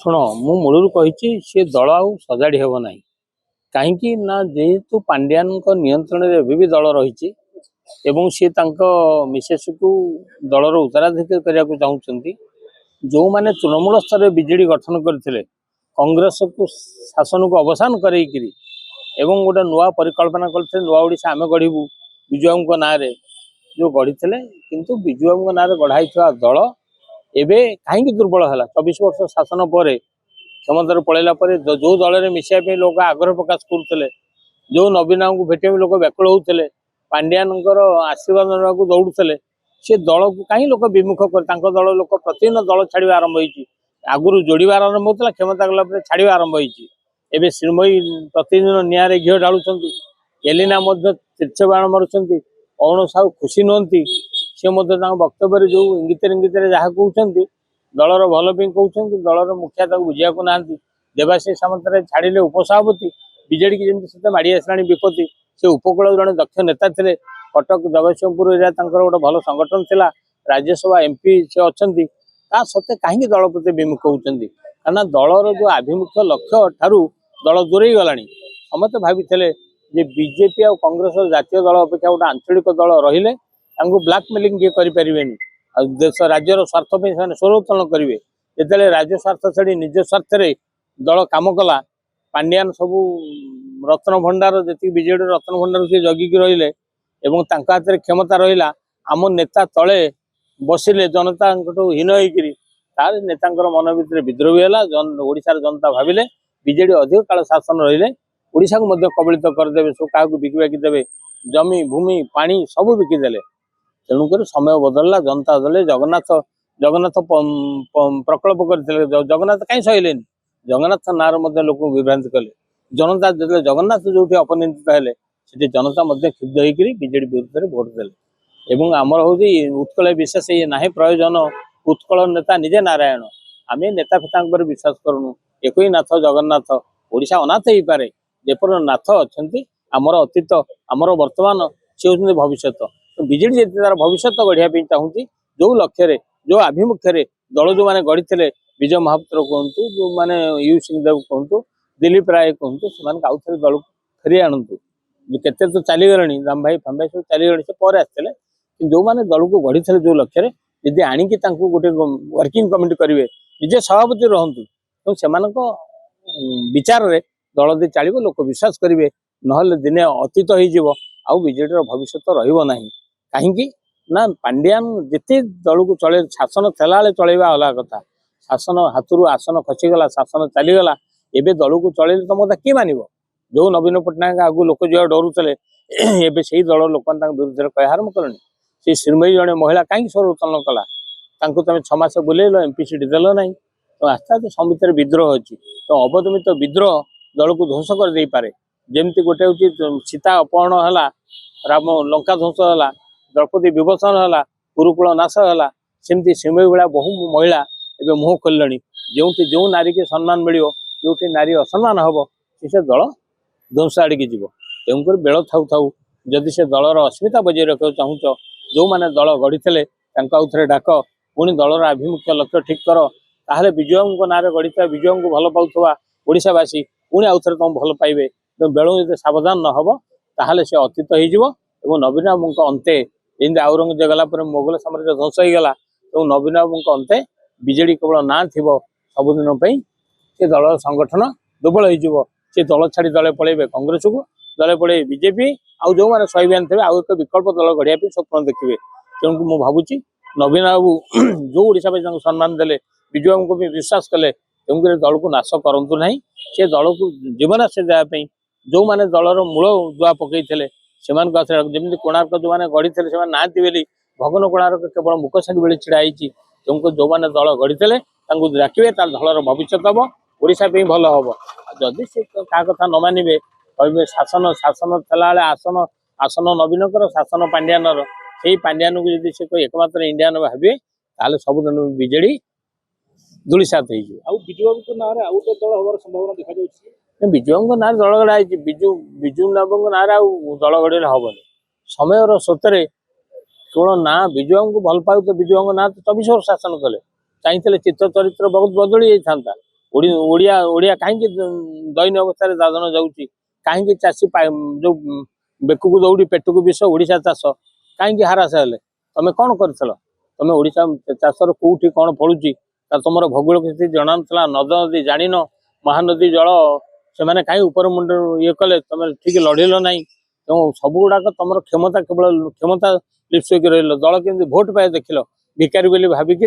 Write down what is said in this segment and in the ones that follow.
शुण मु मूलर कही सी दल आउ सजाड़ी हेब ना कहीं ना जेहेतु पांड्यान नियंत्रण भी दल रही सी मिसेस को दलर उत्तराधिकारी करने को चाहते जो मैंने तृणमूल स्तर में बीजेडी गठन करते कांग्रेस को शासन को अवसान कर गोटे नुआ परिकल्पना करते नुआ ओडिशा आम गढ़ू विजुबाबू ना जो गढ़ी किंतु विजुबाबू ना गढ़ाई दल एबे कहीं दुर्बल है 24 वर्ष शासन पर क्षमतार पलैला जो दल में मिसाई लोग आग्रह प्रकाश करुले जो नवीन को भेटे लोक व्याकुल होते पांड्यान आशीर्वाद ना दौड़ुले सी दल को कहीं लोक विमुख कर दल लोक प्रतिदिन दल छाड़ा आरंभ हो आगुरी जोड़ार आरंभ होता क्षमता गला छाड़ा आरंभ हो श्रीमयी प्रतिदिन निआरे घी ढालुंट एलिना तीर्थ बाण मारुंट अरुण साहू खुशी नुहति सी वक्तव्य जो इंगित इंगित जहाँ कहते दलर भल कहते दलर मुखिया बुझा ना देवाशीष सामंतराय छाड़े उपसभापति बीजेडी की जमी माड़ी आसला विपत्ति से उपकूल जड़े दक्ष नेता थे कटक जगतसिंहपुर एरिया गोटे भल संगठन थिला राज्यसभा एमपी से अच्छा सत्ते कहीं दल प्रति विमुख होती कहना दलर जो आभिमुख्य लक्ष्य ठारू दल दूरे गला समस्ते भाई बीजेपी और कांग्रेस जातीय दल अपेक्षा गोटे आंचलिक दल रहिले ब्लाकमेलिंग किए करें देश राज्यर स्वार्थ से स्वर उत्तोलन करेंगे जिते राज्य स्वार्थ छाड़ी निज स्वार्थ दल कम कला पांड्यान सबू रत्न भंडार जी बीजेडी रत्न भंडार सी जगिकी रहिले हाथ में क्षमता रहा आम नेता तले बसिले जनता हीन होकर नेता मन भर विद्रोही है ओडिशार जनता भाविले बीजेडी अधिक काल शासन रहिले ओडिशा को कबलित करदे सब क्या बिकी देवे जमी भूमि पानी सब बिकिदेले तेणुक समय बदलला जनता दल जगन्नाथ जगन्नाथ प्रकल्प करते जगन्नाथ कहीं सहले जगन्नाथ नार लोक विभ्रांति कले जनता जो जगन्नाथ जो अपनिंदित है जनता क्षुब्ध होकर बीजेडी विरुद्ध में भोट देले आमर हूँ उत्कल विशेष ये ना प्रयोजन उत्कल नेता निजे नारायण आम नेता फेता विश्वास करूँ एक ही नाथ जगन्नाथ ओडिशा अनाथ हो पारे जेपर नाथ अच्छा आमर अतीत आमर वर्तमान सी हूँ भविष्य बीजेडी जी तार भविष्य गढ़िया चाहूँगी जो लक्ष्य जो आभिमुख्य दल जो मैंने गढ़ी विजय महापात्र कहतु जो मैंने यू सिंहदेव कहतु दिलीप राय कहतु से आउ थे दल को फेरी आणतु केते तो चलीगले राम भाई फाम भाई सब चलीगले से पर आसते जो मैंने दल को गढ़ी जो लक्ष्य यदि आणिकी गोटे वर्किंग कमिटी करेंगे निजे सभापति रहतु तो से विचार रे दल दे चलो लोक विश्वास करेंगे ना दिने अतीत हो बीजेडी भविष्य रहा कहीं ना पांड्यान जिते दल को चले शासन थेला चलवा अलग कथा शासन हाथरू आसन खसीगला शासन चलीगला एवं दल को चल तुम कथा किए मान जो नवीन पट्टनायक आगु लोक जो डरुले एवं से दल लोक विरुद्ध कह आरम्भ कले से श्रीमयी जड़े महिला कहीं स्वर उत्तोलन कला तुम 6 मास बुलेल एमपी सीट देल ना तो आस्ते आस्ते संविधान विद्रोह अच्छी तो अवदमित विद्रोह दल को ध्वंस कर दे पारे जमती गोटे हूँ सीता अपहरण है राम लंका ध्वंस है द्रौपदी विभूषण है कुरुकुल नाश है सेमती श्रीमयी भाया बहु महिला एवं मुह खोल जो जो नारी के सम्मान मिल जो नारी असम्मान हम से दल ध्वंस आड़ की जीव तेणुक बेल थाऊ थाऊ जदि से दलर अस्मिता बजाय रखा चाहूच जो मैंने दल गढ़ी आउ थे डाक पुणी दलर आभिमुख्य लक्ष्य ठीक कर ताहले विजयबाबू ना गढ़ी विजयबाबू को भल पाउथवा ओडिशावासी पुणी आउ थे तुम भल पाइबे बेलू जो सावधान न हो ताहले से अतीत हो नवीन बाबू अंते जमी औरंगजेब गला मोगल साम्राज्य ध्वंस हो गला तो नवीन बाबू अंते बीजेडी केवल ना थी सबुदिन से दल संगठन दुर्बल हो दल छाड़ी दले पलैबे कांग्रेस को दले पलैबे बीजेपी आउ जो मैंने स्वाभिमान थे आउ एक विकल्प दल गढ़िया स्वप्न देखिए तेणुक मुझे भावुँ नवीन बाबू जो ओडिशावासी सम्मान देले विजयबाबू को भी विश्वास कले तेणुक दल को नाश करूँ ना से दल को जीवन से देवाई जो मैंने दलर मूल दुआ पकई जमी कोणार्क जो मैंने गढ़ी से ना बोली भगन कोणार्क केवल मुकसाखी बेले छिड़ाई तेणुक जो मैंने दल गढ़ी डाकिए दलर भविष्य हम ओडिशा भल हम जदि से क्या कथा न मानवे कहे शासन शासन थेला आसन आसन नवीनकर शासन पांड्यानर से पांड्यान को जब से कोई एकमात्र इंडियान भावे ताले सबुदिन बीजेडी धूलिसात विजुबाबू ना आउ दल हमार संभावना देखा विजुबाबू ना दल गढ़ाई विजु विजु बाबू ना दल गढ़ हेनी समय स्रोत केवल ना विजुबाबू को भल पाऊ तो विजुबाबू ना तो 24 वर्ष शासन कले चाहिए चित्र चरित्र बहुत बदली जाता ओडिया ओडिया कहीं दैन्य अवस्था दादन जाऊँगी कहीं चाषी जो बेकू दौड़ी पेटू विष ओडिशा चाष कहीं हारास हेले तुम कौन कर तुम ओडिशा चाषर कोठी कौन फलुची तुम भूगोल स्थिति जाना नद नदी जान महानदी जल से कहीं ऊपर मुंड ये कले तुम ठीक लड़ल ना तेणु सब गुड़ाक तुम क्षमता केवल क्षमता लिप्स रही दल केमती भोट पाए देख भिकारी बोली भाविक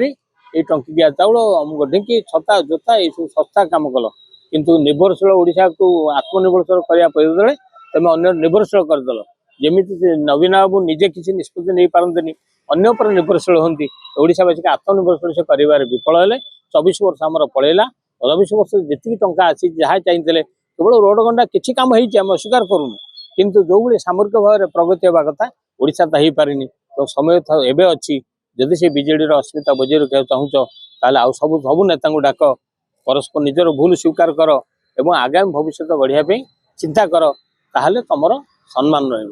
ये टंकिया चाउल अमुक ढिंकी छता जोता ये सब सस्ता कम कल किंतु निर्भरशील ओडिशा को आत्मनिर्भरशील करने बदले तुम अन्य निर्भरशील करदेल जमी नवीन बाबू निजे किसी निष्पत्ति नहीं पारती अन्य पर निर्भरशील होती ओडिशावासी आत्मनिर्भरशील से कर विफल हेले 24 वर्ष आमर पलैला 24 वर्ष जी टंका आसी जहाँ चाहिए केवल रोड गंडा किसी कम होम अस्वीकार करूँ किंतु जो भाई सामरिक भाव में प्रगति होगा कथा ओडिशा तो हो पारिनी तो समय एवं अच्छी जदि से बीजेडी अस्मिता बजाय रखा चाहूच ताल आउ सब सब नेता डाक परस्पर निजर भूल स्वीकार कर एवं आगामी भविष्य गढ़िया चिंता कर ताहले तुमर सम्मान रही।